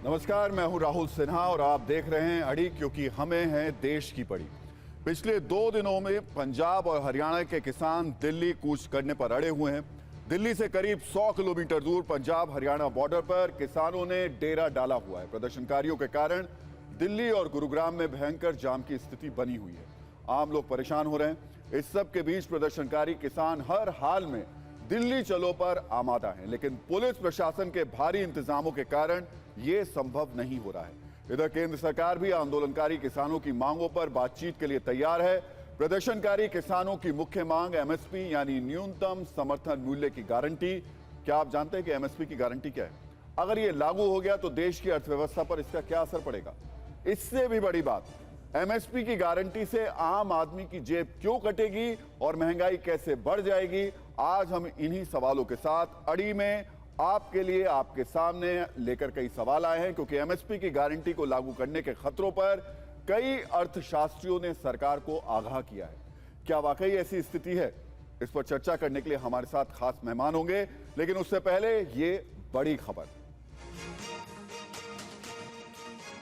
नमस्कार, मैं हूं राहुल सिन्हा और आप देख रहे हैं अड़ी, क्योंकि हमें है देश की पड़ी। पिछले 2 दिनों में पंजाब और हरियाणा के किसान दिल्ली कूच करने पर अड़े हुए हैं। दिल्ली से करीब 100 किलोमीटर दूर पंजाब हरियाणा बॉर्डर पर किसानों ने डेरा डाला हुआ है। प्रदर्शनकारियों के कारण दिल्ली और गुरुग्राम में भयंकर जाम की स्थिति बनी हुई है। आम लोग परेशान हो रहे हैं। इस सब के बीच प्रदर्शनकारी किसान हर हाल में दिल्ली चलो पर आमादा हैं, लेकिन पुलिस प्रशासन के भारी इंतजामों के कारण यह संभव नहीं हो रहा है। इधर केंद्र सरकार भी आंदोलनकारी किसानों की मांगों पर बातचीत के लिए तैयार है। प्रदर्शनकारी किसानों की मुख्य मांग एमएसपी यानी न्यूनतम समर्थन मूल्य की गारंटी। क्या आप जानते हैं कि एमएसपी की गारंटी क्या है? अगर यह लागू हो गया तो देश की अर्थव्यवस्था पर इसका क्या असर पड़ेगा? इससे भी बड़ी बात, एमएसपी की गारंटी से आम आदमी की जेब क्यों कटेगी और महंगाई कैसे बढ़ जाएगी? आज हम इन्हीं सवालों के साथ अड़ी में आपके लिए आपके सामने लेकर कई सवाल आए हैं, क्योंकि एमएसपी की गारंटी को लागू करने के खतरों पर कई अर्थशास्त्रियों ने सरकार को आगाह किया है। क्या वाकई ऐसी स्थिति है? इस पर चर्चा करने के लिए हमारे साथ खास मेहमान होंगे, लेकिन उससे पहले ये बड़ी खबर।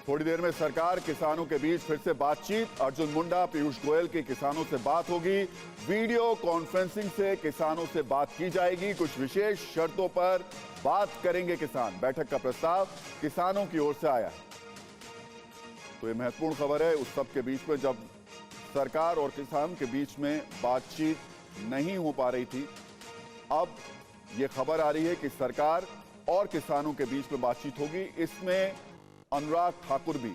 थोड़ी देर में सरकार किसानों के बीच फिर से बातचीत। अर्जुन मुंडा, पीयूष गोयल की किसानों से बात होगी। वीडियो कॉन्फ्रेंसिंग से किसानों से बात की जाएगी। कुछ विशेष शर्तों पर बात करेंगे किसान। बैठक का प्रस्ताव किसानों की ओर से आया है। तो ये महत्वपूर्ण खबर है उस सब के बीच में, जब सरकार और किसान के बीच में बातचीत नहीं हो पा रही थी। अब ये खबर आ रही है कि सरकार और किसानों के बीच में बातचीत होगी। इसमें अनुराग ठाकुर भी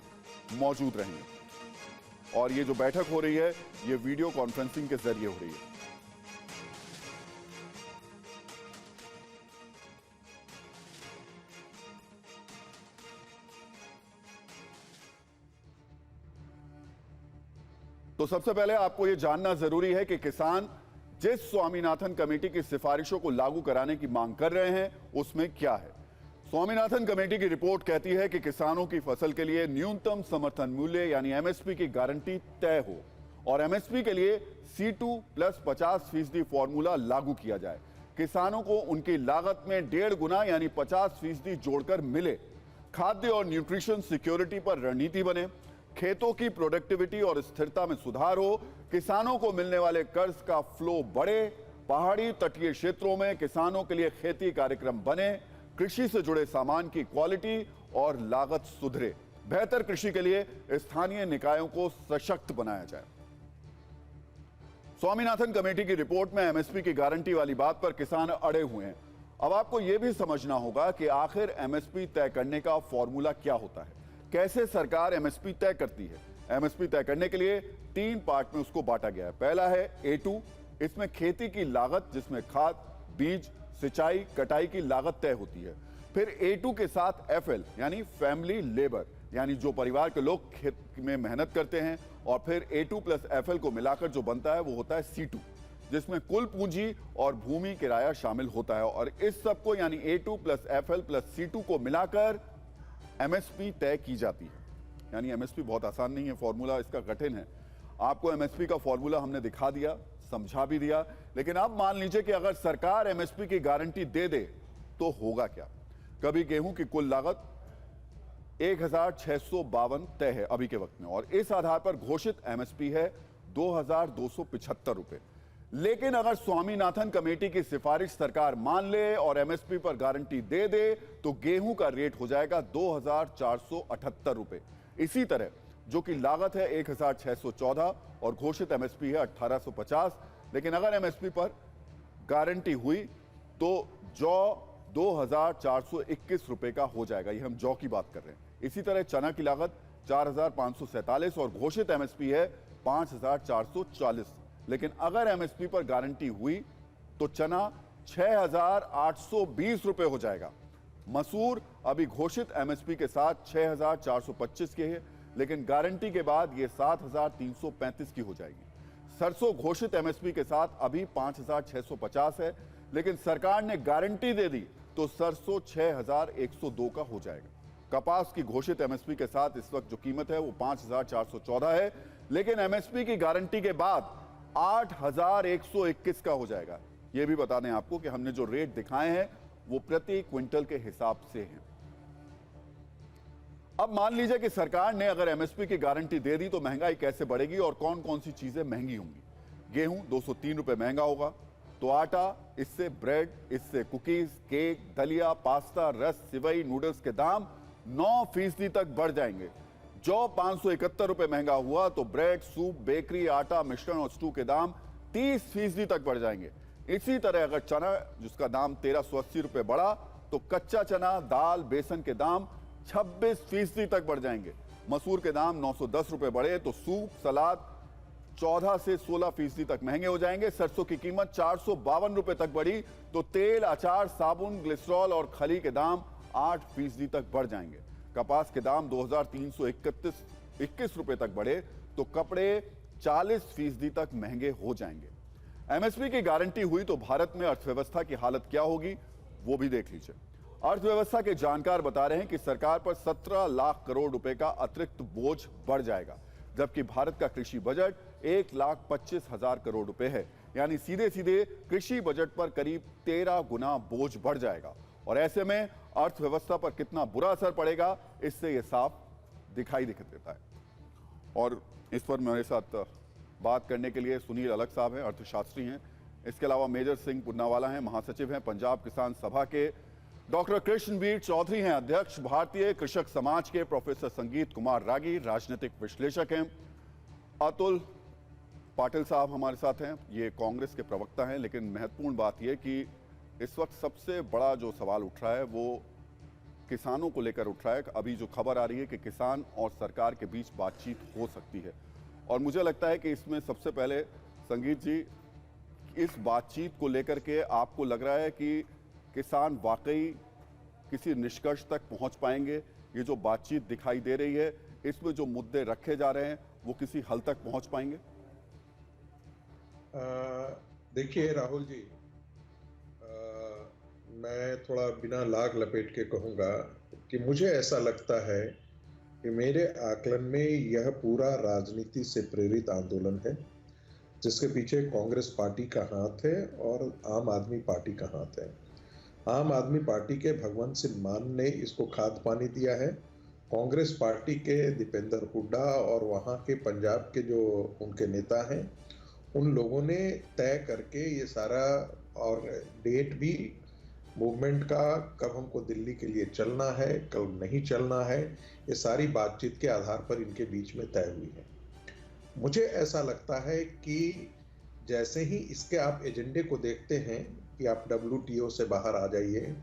मौजूद रहेंगे और ये जो बैठक हो रही है ये वीडियो कॉन्फ्रेंसिंग के जरिए हो रही है। तो सबसे पहले आपको यह जानना जरूरी है कि किसान जिस स्वामीनाथन कमेटी की सिफारिशों को लागू कराने की मांग कर रहे हैं उसमें क्या है। स्वामीनाथन कमेटी की रिपोर्ट कहती है कि किसानों की फसल के लिए न्यूनतम समर्थन मूल्य यानी एमएसपी की गारंटी तय हो और एमएसपी के लिए C2 प्लस 50% फॉर्मूला लागू किया जाए। किसानों को उनकी लागत में 1.5 गुना यानी 50% जोड़कर मिले। खाद्य और न्यूट्रिशन सिक्योरिटी पर रणनीति बने। खेतों की प्रोडक्टिविटी और स्थिरता में सुधार हो। किसानों को मिलने वाले कर्ज का फ्लो बढ़े। पहाड़ी तटीय क्षेत्रों में किसानों के लिए खेती कार्यक्रम बने। कृषि से जुड़े सामान की क्वालिटी और लागत सुधरे। बेहतर कृषि के लिए स्थानीय निकायों को सशक्त बनाया जाए। स्वामीनाथन कमेटी की रिपोर्ट में एमएसपी की गारंटी वाली बात पर किसान अड़े हुए हैं। अब आपको यह भी समझना होगा कि आखिर एमएसपी तय करने का फॉर्मूला क्या होता है, कैसे सरकार एमएसपी तय करती है। एमएसपी तय करने के लिए 3 पार्ट में उसको बांटा गया है। पहला है A2, इसमें खेती की लागत जिसमें खाद, बीज, सिंचाई, कटाई की लागत तय होती है। फिर A2 के साथ FL यानी फैमिली लेबर, यानी जो परिवार के लोग खेत में मेहनत करते हैं, और फिर A2 प्लस FL को मिलाकर जो बनता है वो होता है C2, जिसमें कुल पूंजी और भूमि किराया शामिल होता है। और इस सब को यानी A2 plus FL plus C2 को मिलाकर एमएसपी तय की जाती है। यानी एमएसपी बहुत आसान नहीं है, फॉर्मूला इसका कठिन है। आपको एमएसपी का फॉर्मूला हमने दिखा दिया, समझा भी दिया, लेकिन अब मान लीजिए कि अगर सरकार एमएसपी की गारंटी दे दे तो होगा क्या। कभी गेहूं की कुल लागत 1652 तय है अभी के वक्त में, और इस आधार पर घोषित एमएसपी है 2275 रुपए। लेकिन अगर स्वामीनाथन कमेटी की सिफारिश सरकार मान ले और एमएसपी पर गारंटी दे दे तो गेहूं का रेट हो जाएगा 2478 रुपए। इसी तरह जो कि लागत है 1614 और घोषित एमएसपी है 1850, लेकिन अगर एमएसपी पर गारंटी हुई तो जौ 2421 रुपए का हो जाएगा। ये हम जौ की बात कर रहे हैं। इसी तरह चना की लागत 4547 और घोषित एमएसपी है 5440, लेकिन अगर एमएसपी पर गारंटी हुई तो चना 6820 रुपए हो जाएगा। मसूर अभी घोषित एमएसपी के साथ 6425 के है, लेकिन गारंटी के बाद यह 7335 की हो जाएगी। सरसों घोषित एमएसपी के साथ अभी 5650 है, लेकिन सरकार ने गारंटी दे दी तो सरसों 6102 का हो जाएगा। कपास की घोषित एमएसपी के साथ इस वक्त जो कीमत है वो 5414 है, लेकिन एमएसपी की गारंटी के बाद 8121 का हो जाएगा। यह भी बता दें आपको कि हमने जो रेट दिखाए हैं वो प्रति क्विंटल के हिसाब से हैं। अब मान लीजिए कि सरकार ने अगर एमएसपी की गारंटी दे दी तो महंगाई कैसे बढ़ेगी और कौन कौन सी चीजें महंगी होंगी। गेहूं 203 रुपए महंगा होगा, तो आटा, इससे ब्रेड, इससे कुकीज, केक, दलिया, पास्ता, रस, सिवई, नूडल्स के दाम 9% तक बढ़ जाएंगे। जौ 571 रुपए महंगा हुआ तो ब्रेड, सूप, बेकरी, आटा, मिश्रण और स्टू के दाम 30% तक बढ़ जाएंगे। इसी तरह अगर चना, जिसका दाम 1380 रुपए बढ़ा, तो कच्चा चना, दाल, बेसन के दाम 26% तक बढ़ जाएंगे। मसूर के दाम 910 रुपए बढ़े तो सूप, सलाद 14 से 16% तक महंगे हो जाएंगे। सरसों की कीमत 452 रुपए तक बढ़ी तो तेल, अचार, साबुन, ग्लिसरॉल और खली के दाम 8% तक बढ़ जाएंगे। कपास के दाम 2321 रुपए तक बढ़े तो कपड़े 40% तक महंगे हो जाएंगे। एमएसपी की गारंटी हुई तो भारत में अर्थव्यवस्था की हालत क्या होगी वो भी देख लीजिए। अर्थव्यवस्था के जानकार बता रहे हैं कि सरकार पर 17 लाख करोड़ रुपए का अतिरिक्त बोझ बढ़ जाएगा, जबकि भारत का कृषि बजट 1,25,000 करोड़ रुपए है। यानी सीधे सीधे कृषि बजट पर करीब 13 गुना बोझ बढ़ जाएगा। और ऐसे में अर्थव्यवस्था पर कितना बुरा असर पड़ेगा इससे यह साफ दिखाई देता है। और इस पर मेरे साथ बात करने के लिए सुनील अलग साहब हैं, अर्थशास्त्री हैं। इसके अलावा मेजर सिंह पुन्नावाला हैं, महासचिव हैं पंजाब किसान सभा के। डॉक्टर कृष्णवीर चौधरी हैं, अध्यक्ष भारतीय कृषक समाज के। प्रोफेसर संगीत कुमार रागी राजनीतिक विश्लेषक हैं। अतुल पाटिल साहब हमारे साथ हैं, ये कांग्रेस के प्रवक्ता हैं। लेकिन महत्वपूर्ण बात यह कि इस वक्त सबसे बड़ा जो सवाल उठ रहा है वो किसानों को लेकर उठ रहा है। अभी जो खबर आ रही है कि किसान और सरकार के बीच बातचीत हो सकती है, और मुझे लगता है कि इसमें सबसे पहले संगीत जी, इस बातचीत को लेकर के आपको लग रहा है कि किसान वाकई किसी निष्कर्ष तक पहुंच पाएंगे? ये जो बातचीत दिखाई दे रही है, इसमें जो मुद्दे रखे जा रहे हैं वो किसी हल तक पहुंच पाएंगे? देखिए राहुल जी, मैं थोड़ा बिना लाग लपेट के कहूंगा कि मुझे ऐसा लगता है कि मेरे आकलन में यह पूरा राजनीति से प्रेरित आंदोलन है, जिसके पीछे कांग्रेस पार्टी का हाथ है और आम आदमी पार्टी का हाथ है। आम आदमी पार्टी के भगवंत सिंह मान ने इसको खाद पानी दिया है। कांग्रेस पार्टी के दीपेंद्र हुड्डा और वहाँ के पंजाब के जो उनके नेता हैं, उन लोगों ने तय करके ये सारा, और डेट भी मूवमेंट का, कब हमको दिल्ली के लिए चलना है, कब नहीं चलना है, ये सारी बातचीत के आधार पर इनके बीच में तय हुई है। मुझे ऐसा लगता है कि जैसे ही इसके आप एजेंडे को देखते हैं कि आप WTO से बाहर आ जाइए,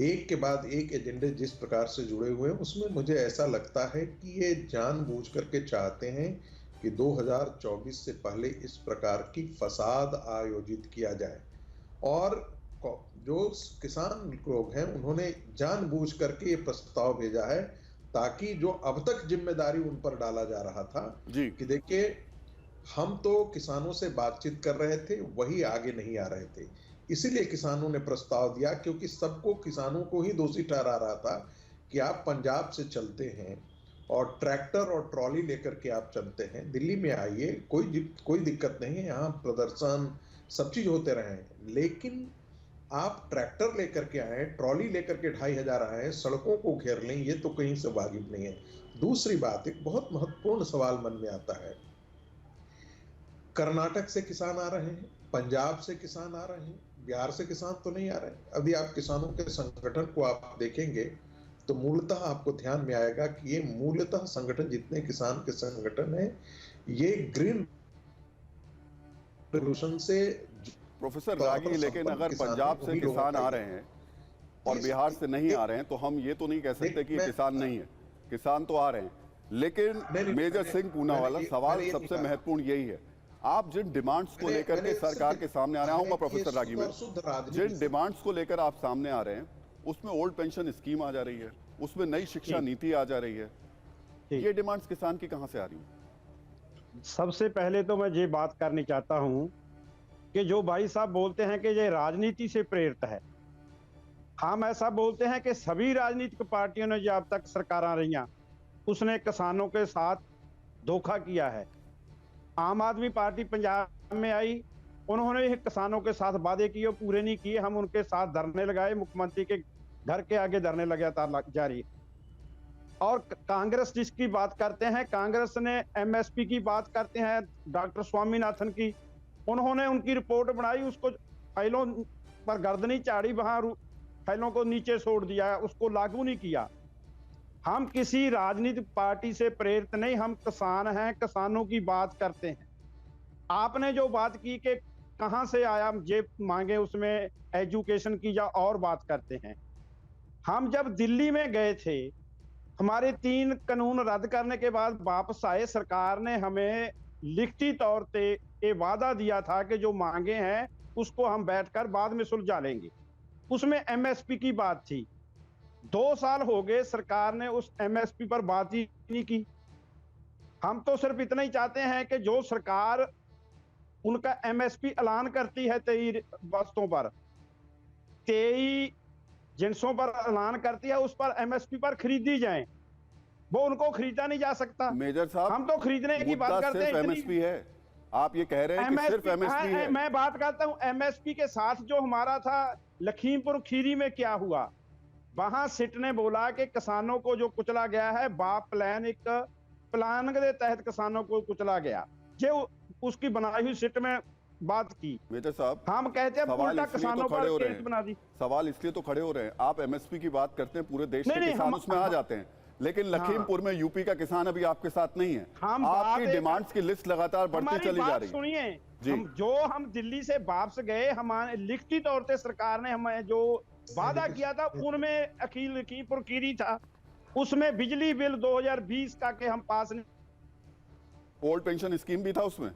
एक के बाद एक एजेंडे जिस प्रकार से जुड़े हुए हैं, उसमें मुझे ऐसा लगता है कि ये जानबूझ करके चाहते हैं कि 2024 से पहले इस प्रकार की फसाद आयोजित किया जाए। और जो किसान लोग हैं उन्होंने जानबूझ करके ये प्रस्ताव भेजा है ताकि जो अब तक जिम्मेदारी उन पर डाला जा रहा था कि देखिए हम तो किसानों से बातचीत कर रहे थे, वही आगे नहीं आ रहे थे, इसीलिए किसानों ने प्रस्ताव दिया, क्योंकि सबको, किसानों को ही दोषी ठहरा रहा था कि आप पंजाब से चलते हैं और ट्रैक्टर और ट्रॉली लेकर के आप चलते हैं, दिल्ली में आइए, कोई दिक्कत नहीं है, यहाँ प्रदर्शन सब चीज होते रहे, लेकिन आप ट्रैक्टर लेकर के आए, ट्रॉली लेकर के 2500 आए, सड़कों को घेर लें, ये तो कहीं से वाजिब नहीं है। दूसरी बात, एक बहुत महत्वपूर्ण सवाल मन में आता है, कर्नाटक से किसान आ रहे हैं, पंजाब से किसान आ रहे हैं, बिहार से किसान तो नहीं आ रहे हैं। अभी आप किसानों के संगठन को आप देखेंगे तो मूलतः आपको ध्यान में आएगा कि ये मूलतः संगठन, जितने किसान के संगठन है, ये ग्रीन रेवोल्यूशन से। प्रोफेसर रागी, लेकिन अगर पंजाब से किसान आ रहे हैं और बिहार से नहीं आ रहे हैं तो हम ये तो नहीं कह सकते कि किसान नहीं है, किसान तो आ रहे हैं। लेकिन मेजर सिंह पूनावाला, सवाल सबसे महत्वपूर्ण यही है, आप जिन डिमांड्स को लेकर के सरकार के सामने आ रहे हैं, आऊंगा प्रोफेसर रागी में, जिन डिमांड्स को लेकर आप सामने आ रहे हैं उसमें ओल्ड पेंशन स्कीम आ जा रही है, उसमें नई शिक्षा नीति आ जा रही है, ये डिमांड्स किसान की कहां से आ रही है? सबसे पहले तो मैं ये बात करनी चाहता हूं कि जो भाई साहब बोलते हैं कि ये राजनीति से प्रेरित है, हम ऐसा बोलते हैं कि सभी राजनीतिक पार्टियों ने जो अब तक सरकारें रही उसने किसानों के साथ धोखा किया है। आम आदमी पार्टी पंजाब में आई, उन्होंने किसानों के साथ वादे किए, पूरे नहीं किए, हम उनके साथ धरने लगाए, मुख्यमंत्री के घर के आगे धरने लगातार जारी। और कांग्रेस जिसकी बात करते हैं, कांग्रेस ने एमएसपी की बात करते हैं, डॉक्टर स्वामीनाथन की, उन्होंने उनकी रिपोर्ट बनाई, उसको फाइलों पर गर्दनी चाड़ी, वहां फाइलों को नीचे छोड़ दिया, उसको लागू नहीं किया। हम किसी राजनीतिक पार्टी से प्रेरित नहीं, हम किसान हैं, किसानों की बात करते हैं। आपने जो बात की कि कहां से आया जेब मांगे, उसमें एजुकेशन की या और बात करते हैं। हम जब दिल्ली में गए थे, हमारे 3 कानून रद्द करने के बाद वापस आए, सरकार ने हमें लिखती तौर पे ये वादा दिया था कि जो मांगे हैं उसको हम बैठकर बाद में सुलझा लेंगे। उसमें एमएसपी की बात थी। 2 साल हो गए, सरकार ने उस एमएसपी पर बात ही नहीं की। हम तो सिर्फ इतना ही चाहते हैं कि जो सरकार उनका एमएसपी ऐलान करती है 23 वस्तुओं पर, 23 जिनसों पर ऐलान करती है, उस पर एमएसपी पर खरीदी जाए। वो उनको खरीदा नहीं जा सकता। मेजर साहब, हम तो खरीदने की बात करते हैं। एमएसपी है, आप ये कह रहे हैं कि सिर्फ एमएसपी है। मैं बात करता हूं एमएसपी के साथ जो हमारा था लखीमपुर खीरी में क्या हुआ। वहां सिट ने बोला कि किसानों को जो कुचला गया है, बाप प्लान एक प्लान के तहत किसानों को कुचला गया, जो उसकी बनाई हुई सिट में बात की। मेजर साहब, हम कहते हैं उल्टा किसानों पर केस बना दी। सवाल इसलिए तो खड़े हो रहे हैं, आप एमएसपी की बात करते हैं, पूरे देश के किसान उसमें आ जाते हैं, लेकिन लखीमपुर में यूपी का किसान अभी आपके साथ नहीं है। आपकी डिमांड्स की लिस्ट लगातार बढ़ती चली जा रही है। सुनिए, हम दिल्ली से वापस गए, हमारे लिखती तौर पे सरकार ने हमें जो वादा किया था, उनमें अखिल लखीमपुर खीरी था, उसमें बिजली बिल 2020 का के हम पास नहीं। ओल्ड पेंशन स्कीम भी था उसमें,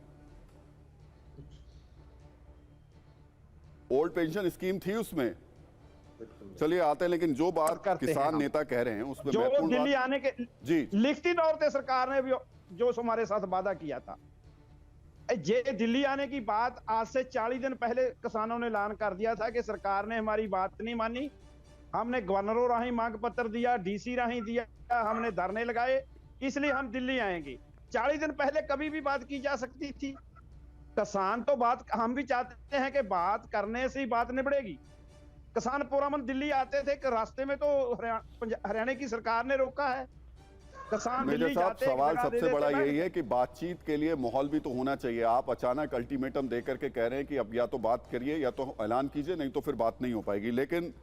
ओल्ड पेंशन स्कीम थी उसमें। चलिए आते हैं, लेकिन जो बात किसान नेता कह रहे हैं उसमें जो दिल्ली आने के जी लिखती तौर पे सरकार ने भी जो हमारे साथ वादा किया था, ये दिल्ली आने की बात आज से 40 दिन पहले किसानों ने ऐलान कर दिया था कि सरकार ने हमारी बात नहीं मानी। हमने गवर्नरों राही मांग पत्र दिया, डीसी राही दिया, हमने धरने लगाए, इसलिए हम दिल्ली आएंगे। 40 दिन पहले कभी भी बात की जा सकती थी। किसान तो बात, हम भी चाहते हैं कि बात करने से ही बात निबड़ेगी। किसान पुरअमन दिल्ली आते थे कि रास्ते में तो हरियाणा की सरकार ने रोका है। किसान दिल्ली जाते हैं। सवाल सबसे बड़ा यही है कि बातचीत के लिए माहौल भी तो होना चाहिए। आप अचानक अल्टीमेटम दे करके कह रहे हैं कि अब या तो बात करिए या तो ऐलान कीजिए, नहीं तो फिर बात नहीं हो पाएगी। लेकिन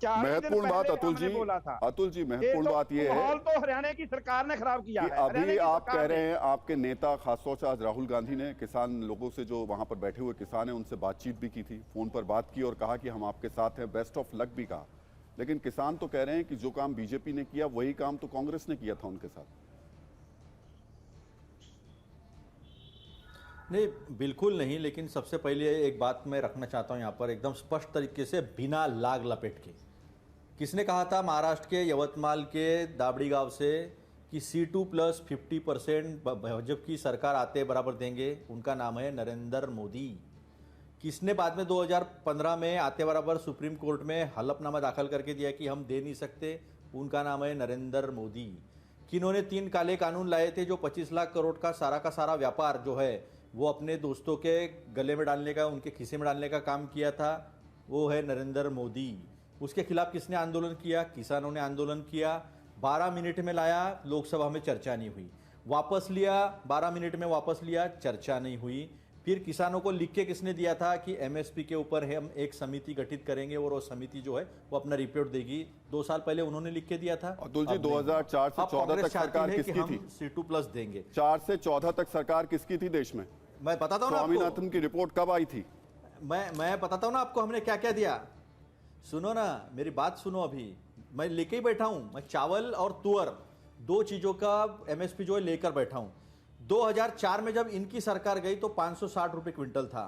महत्वपूर्ण बात अतुल जी महत्वपूर्ण बात यह है तो हरियाणा की सरकार ने खराब किया है। अभी आप कह रहे हैं आपके नेता, खासतौर से आज राहुल गांधी ने किसान लोगों से, जो वहां पर बैठे हुए किसान हैं, उनसे बातचीत भी की थी, फोन पर बात की और कहा कि हम आपके साथ हैं, बेस्ट ऑफ लक भी कहा। लेकिन किसान तो कह रहे हैं कि जो काम बीजेपी ने किया वही काम तो कांग्रेस ने किया था उनके साथ। नहीं, बिल्कुल नहीं। लेकिन सबसे पहले एक बात मैं रखना चाहता हूं यहाँ पर एकदम स्पष्ट तरीके से, बिना लाग लपेट के। किसने कहा था महाराष्ट्र के यवतमाल के दाबड़ी गांव से कि C2 प्लस 50% भाजपा की सरकार आते बराबर देंगे? उनका नाम है नरेंद्र मोदी। किसने बाद में 2015 में आते बराबर सुप्रीम कोर्ट में हलफनामा दाखिल करके दिया कि हम दे नहीं सकते? उनका नाम है नरेंद्र मोदी। किन्होंने 3 काले कानून लाए थे जो 25 लाख करोड़ का सारा व्यापार जो है वो अपने दोस्तों के गले में डालने का, उनके खीसे में डालने का काम किया था, वो है नरेंद्र मोदी। उसके खिलाफ किसने आंदोलन किया? किसानों ने आंदोलन किया। 12 मिनट में लाया, लोकसभा में चर्चा नहीं हुई। वापस लिया, 12 मिनट में वापस लिया, चर्चा नहीं हुई। फिर किसानों को लिख के किसने दिया था कि एमएसपी के ऊपर हम एक समिति गठित करेंगे और वो समिति जो है वो अपना रिपोर्ट देगी। 2 साल पहले उन्होंने लिख के दिया था। अतुल जी, 2004 से 14 तक सरकार किसकी थी? C2 प्लस देंगे। 4 से 14 तक सरकार किसकी थी देश में? मैं बताता हूँ ना आपको। स्वामीनाथन की रिपोर्ट कब आई थी? मैं बताता हूँ ना आपको हमने क्या क्या दिया। सुनो ना, मेरी बात सुनो। अभी मैं लेके ही बैठा हूं। मैं चावल और तुअर 2 चीजों का एमएसपी जो है लेकर बैठा हूं। 2004 में जब इनकी सरकार गई तो 560 रुपए क्विंटल था।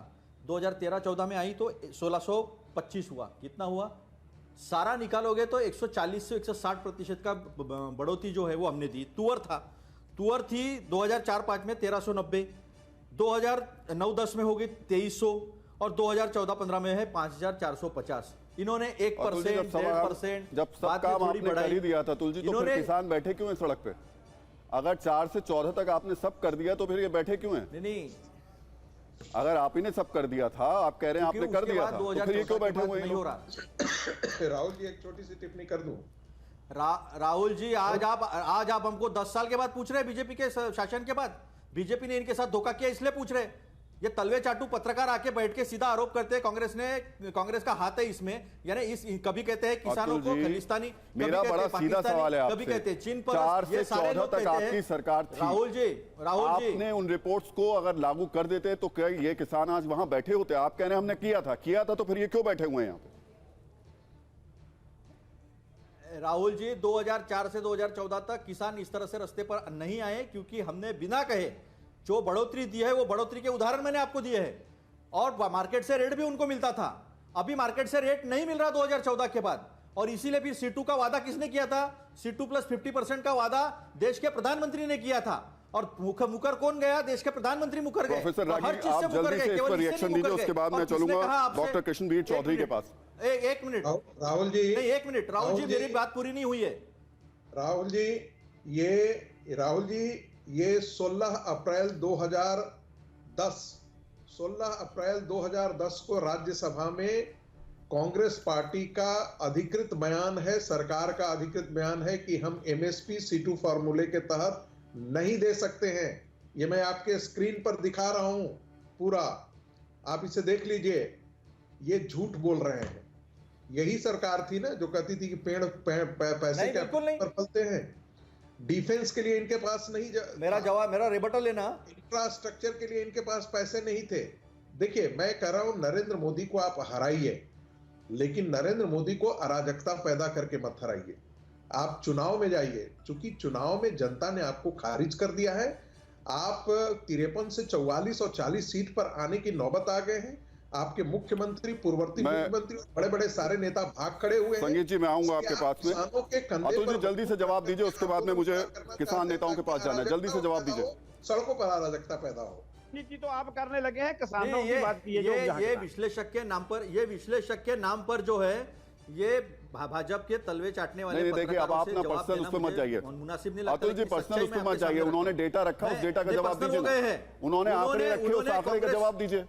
2013-14 में आई तो 1625 हुआ। कितना हुआ? सारा निकालोगे तो 140 से 160% का बढ़ोतरी जो है वो हमने दी। तुअर थी 2004-5 में 1390, 2009-10 में हो गई 2300 और 2014-15 में है 5450। इन्होंने 1%, 1.5%, जब सब काम आपने कर ही दिया था तुल जी, तो फिर किसान बैठे क्यों हैं सड़क पे? अगर 4 से 14 तक आपने सब कर दिया तो फिर ये बैठे क्यों हैं? नहीं, अगर आप ही ने सब कर दिया था, आप कह रहे हैं आपने कर दिया था, तो फिर ये क्यों बैठे हुए हैं? राहुल जी, एक छोटी सी टिप्पणी कर दूं। राहुल जी, आज आप हमको 10 साल के बाद पूछ रहे हैं, बीजेपी के शासन के बाद बीजेपी ने इनके साथ धोखा किया इसलिए पूछ रहे हैं। ये तलवे चाटू पत्रकार आके बैठ के सीधा आरोप करते हैं कांग्रेस का हाथ है इसमें, यानी कभी कहते हैं किसानों को खालिस्तानी, मेरा बड़ा सीधा सवाल है आपसे, कभी कहते हैं चीन पर, 4 से ये सारे 14 लोग तक कहते हैं। आपकी सरकार थी राहुल जी आपने उन रिपोर्ट्स को अगर लागू कर देते तो क्या ये किसान आज वहां बैठे होते? आप कह रहे हैं हमने किया था तो फिर ये क्यों बैठे हुए हैं यहाँ पे? राहुल जी, 2004 से 2014 तक किसान इस तरह से रास्ते पर नहीं आए क्योंकि हमने बिना कहे जो बढ़ोतरी दी है वो बढ़ोतरी के उदाहरण मैंने आपको दिए हैं, और मार्केट से रेट भी उनको मिलता था। अभी मार्केट से रेट नहीं मिल रहा 2014 के बाद, और इसीलिए फिर C2 का वादा किसने किया था? C2 प्लस 50% का वादा देश के प्रधानमंत्री ने किया था, और मुकर कौन गया? देश के प्रधानमंत्री मुकर गए। प्रोफेसर और हर रागी, चीज से आप मुकर जल्दी गए, से इस केवल पर इससे रिएक्शन नहीं दीजिए, मुकर उसके गए। बाद और मैं किसने चलूंगा कहा आपसे? डॉक्टर कृष्णवीर चौधरी के पास। एक मिनट राहुल जी, नहीं, एक मिनट राहुल जी, मेरी बात पूरी नहीं हुई है। राहुल जी, ये 16 अप्रैल 2010 को राज्यसभा में कांग्रेस पार्टी का अधिकृत बयान है, सरकार का अधिकृत बयान है कि हम एमएसपी C2 फॉर्मूले के तहत नहीं दे सकते हैं। ये मैं आपके स्क्रीन पर दिखा रहा हूं पूरा, आप इसे देख लीजिए। ये झूठ बोल रहे हैं। यही सरकार थी ना जो कहती थी कि पैसे नहीं, क्या बिल्कुल नहीं। पर फलते हैं। डिफेंस के लिए इनके पास नहीं, मेरा रिबटल लेना। इंफ्रास्ट्रक्चर के लिए इनके पास पैसे नहीं थे। देखिए, मैं कह रहा हूं नरेंद्र मोदी को आप हराइए, लेकिन नरेंद्र मोदी को अराजकता पैदा करके मत हराइए। आप चुनाव में जाइए, चूंकि चुनाव में जनता ने आपको खारिज कर दिया है। आप 53 से 44 और 40 सीट पर आने की नौबत आ गए हैं। आपके मुख्यमंत्री, पूर्ववर्ती मुख्यमंत्री, बड़े बड़े सारे नेता भाग खड़े हुए हैं। संगीत जी, मैं आऊंगा आपके पास में। अतुल जी, जल्दी से जवाब दीजिए, उसके बाद में मुझे किसान नेताओं के पास जाना है। जल्दी से जवाब दीजिए। सड़कों पर अराजकता पैदा हो। नीति तो आप करने लगे हैं, किसानों की बात की है। ये विश्लेषक के नाम पर जो है ये भाजपा के तलवे चाटने वाले नहीं, देखिए, अब आप ना पर्सनल उस पर मत जाइए मुनासिब नहीं लगता। अतुल जी, पर्सनल उस पर मत जाइए। उन्होंने डेटा रखा, उस डेटा का जवाब दीजिए ना। उन्होंने आंकड़े रखे, उस आंकड़े का जवाब दीजिए।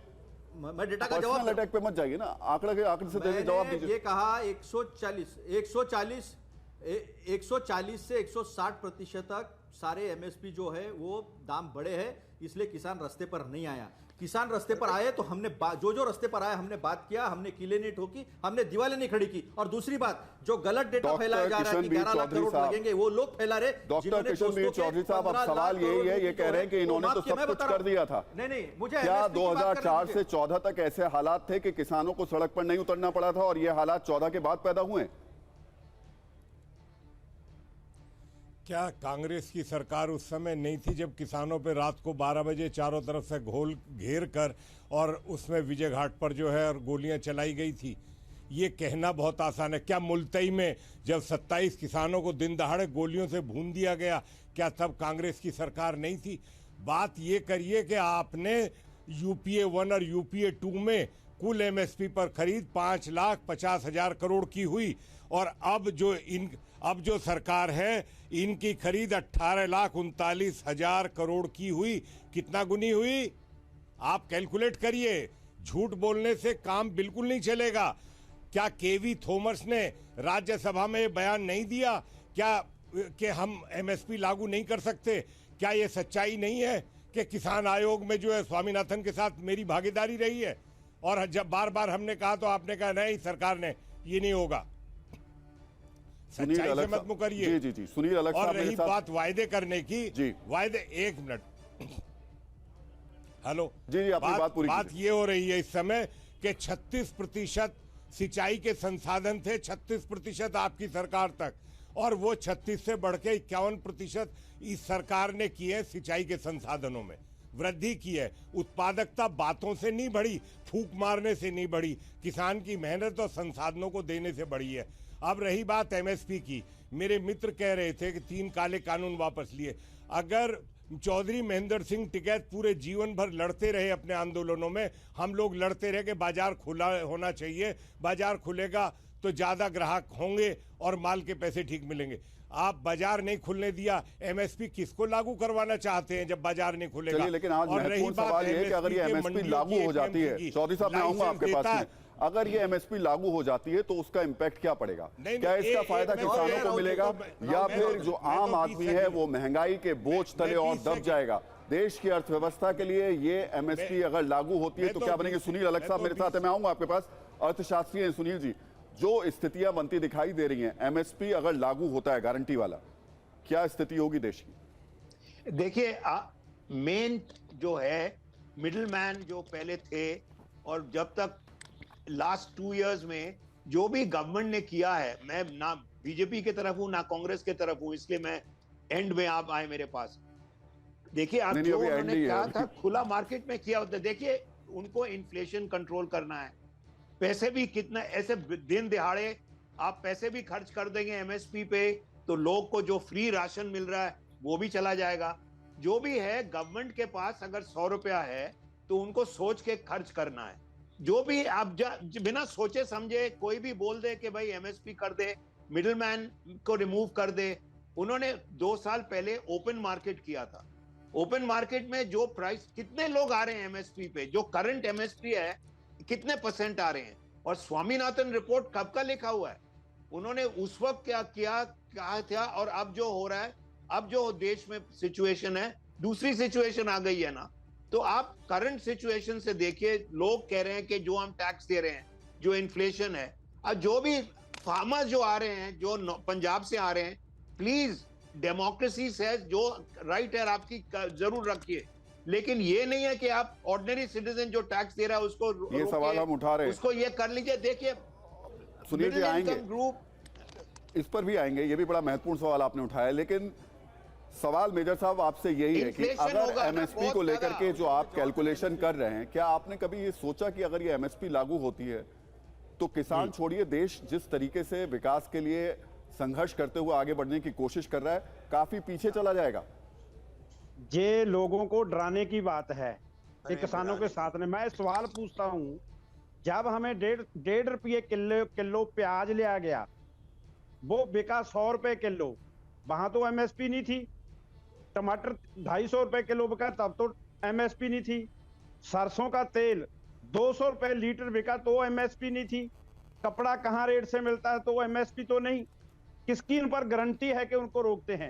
मैं डेटा का जवाब, अटैक पे मत जाइए ना, आंकड़े से जवाब दीजिए। ये कहा 140 से 160% तक सारे एमएसपी जो है वो दाम बढ़े हैं, इसलिए किसान रास्ते पर नहीं आया। किसान रास्ते पर आए तो हमने जो रास्ते पर आए हमने बात किया, हमने किले नहीं ठोकी, हमने दीवारें नहीं खड़ी की। और दूसरी बात, जो गलत डेटा फैलाया जा रहा है कि 11 लाख करोड़ लगेंगे, वो लोग फैला रहे। डॉक्टर कृष्णवीर चौधरी साहब, अब सवाल यही है, ये कह रहे हैं कि इन्होंने तो सब कुछ कर दिया था। नहीं, मुझे क्या 2004 से 14 तक ऐसे हालात थे कि किसानों को सड़क पर नहीं उतरना पड़ा था, और ये हालात 14 के बाद पैदा हुए? क्या कांग्रेस की सरकार उस समय नहीं थी जब किसानों पे रात को 12 बजे चारों तरफ से घेर कर और उसमें विजय घाट पर जो है और गोलियां चलाई गई थी? ये कहना बहुत आसान है। क्या मुल्तई में जब 27 किसानों को दिन दहाड़े गोलियों से भून दिया गया, क्या तब कांग्रेस की सरकार नहीं थी? बात ये करिए कि आपने यूपीए 1 और यूपीए 2 में कुल एमएसपी पर खरीद 5,50,000 करोड़ की हुई, और अब जो सरकार है इनकी खरीद 18,39,000 करोड़ की हुई। कितना गुनी हुई? आप कैलकुलेट करिए। झूठ बोलने से काम बिल्कुल नहीं चलेगा। क्या केवी थॉमस ने राज्यसभा में ये बयान नहीं दिया क्या कि हम एमएसपी लागू नहीं कर सकते? क्या ये सच्चाई नहीं है कि किसान आयोग में जो है स्वामीनाथन के साथ मेरी भागीदारी रही है, और जब बार बार हमने कहा तो आपने कहा नहीं, सरकार ने, ये नहीं होगा। सच्चाई से मत मुकरिए। जी, सुनील अलग साहब। और रही बात वायदे करने की, वायदे, एक मिनट, हेलो जी, आपकी बात पूरी। बात ये हो रही है इस समय कि 36% सिंचाई के संसाधन थे, 36% आपकी सरकार तक, और वो 36 से बढ़ के 51% इस सरकार ने किए हैं सिंचाई के संसाधनों में वृद्धि की है। उत्पादकता बातों से नहीं बढ़ी, फूंक मारने से नहीं बढ़ी, किसान की मेहनत और संसाधनों को देने से बढ़ी है। अब रही बात एमएसपी की, मेरे मित्र कह रहे थे कि 3 काले कानून वापस लिए। अगर चौधरी महेंद्र सिंह टिकैत पूरे जीवन भर लड़ते रहे अपने आंदोलनों में, हम लोग लड़ते रहे कि बाजार खुला होना चाहिए, बाजार खुलेगा तो ज्यादा ग्राहक होंगे और माल के पैसे ठीक मिलेंगे। आप बाजार नहीं खुलने दिया, एमएसपी किसको लागू करवाना चाहते हैं जब बाजार नहीं खुलेगा? लेकिन आज महत्वपूर्ण सवाल ये है कि अगर ये एमएसपी लागू हो जाती है, चौधरी साहब मैं आऊंगा आपके पास में, अगर ये एमएसपी लागू हो जाती है तो उसका इंपैक्ट क्या पड़ेगा? क्या इसका फायदा किसानों को मिलेगा या फिर जो आम आदमी है वो महंगाई के बोझ तले और दब जाएगा? देश की अर्थव्यवस्था के लिए ये एमएसपी अगर लागू होती है तो क्या बनेंगे? सुनील अलग साहब मेरे साथ है, मैं आऊंगा आपके पास, अर्थशास्त्री हैं सुनील जी। जो स्थितियां बनती दिखाई दे रही हैं, एमएसपी अगर लागू होता है गारंटी वाला, क्या स्थिति होगी देश की? देखिए, मेन जो है मिडिल मैन जो पहले थे, और जब तक लास्ट 2 इयर्स में जो भी गवर्नमेंट ने किया है, मैं ना बीजेपी के तरफ हूं ना कांग्रेस के तरफ हूं, इसलिए मैं एंड में आप आए मेरे पास। देखिए, आप जो उन्होंने कहा था खुला मार्केट में किया होता, देखिए उनको इन्फ्लेशन कंट्रोल करना है, पैसे भी कितना ऐसे दिन दिहाड़े आप पैसे भी खर्च कर देंगे एमएसपी पे तो लोग को जो फ्री राशन मिल रहा है वो भी चला जाएगा। जो भी है गवर्नमेंट के पास अगर 100 रुपया है तो उनको सोच के खर्च करना है। जो भी आप बिना सोचे समझे कोई भी बोल दे कि भाई एमएसपी कर दे, मिडिल मैन को रिमूव कर दे। उन्होंने 2 साल पहले ओपन मार्केट किया था। ओपन मार्केट में जो प्राइस, कितने लोग आ रहे हैं एमएसपी पे, जो करंट एमएसपी है कितने % आ रहे हैं, और स्वामीनाथन रिपोर्ट कब का लिखा हुआ है, उन्होंने उस वक्त क्या किया कहा था, और अब जो हो रहा है, अब जो देश में सिचुएशन है, दूसरी सिचुएशन आ गई है ना। तो आप करंट सिचुएशन से देखिए, लोग कह रहे हैं कि जो हम टैक्स दे रहे हैं, जो इन्फ्लेशन है, अब जो भी फार्मर्स जो आ रहे हैं, जो पंजाब से आ रहे हैं, प्लीज डेमोक्रेसी से जो राइट है आपकी जरूर रखिए, लेकिन ये नहीं है कि आप ऑर्डिनरी सिटीजन जो टैक्स दे रहा है उसको ये सवाल हम उठा रहे हैं, उसको ये कर लीजिए। देखिए सुनील जी आएंगे, ग्रुप इस पर भी आएंगे, ये भी बड़ा महत्वपूर्ण सवाल आपने उठाया। लेकिन सवाल मेजर साहब आपसे यही है कि अगर एमएसपी को लेकर के जो आप कैलकुलेशन कर रहे हैं, क्या आपने कभी ये सोचा कि अगर ये एमएसपी लागू होती है तो किसान छोड़िए, देश जिस तरीके से विकास के लिए संघर्ष करते हुए आगे बढ़ने की कोशिश कर रहा है, काफी पीछे चला जाएगा? ये लोगों को डराने की बात है कि किसानों के साथ में। मैं सवाल पूछता हूं, जब हमें 1.5 रुपये किलो प्याज लिया गया, वो बिका 100 रुपए किलो, वहां तो एमएसपी नहीं थी। टमाटर 250 रुपए किलो बिका, तब तो एमएसपी नहीं थी। सरसों का तेल 200 रुपए लीटर बिका तो एमएसपी नहीं थी। कपड़ा कहाँ रेट से मिलता है तो एमएसपी तो नहीं। किसकी इन पर गारंटी है कि उनको रोकते हैं?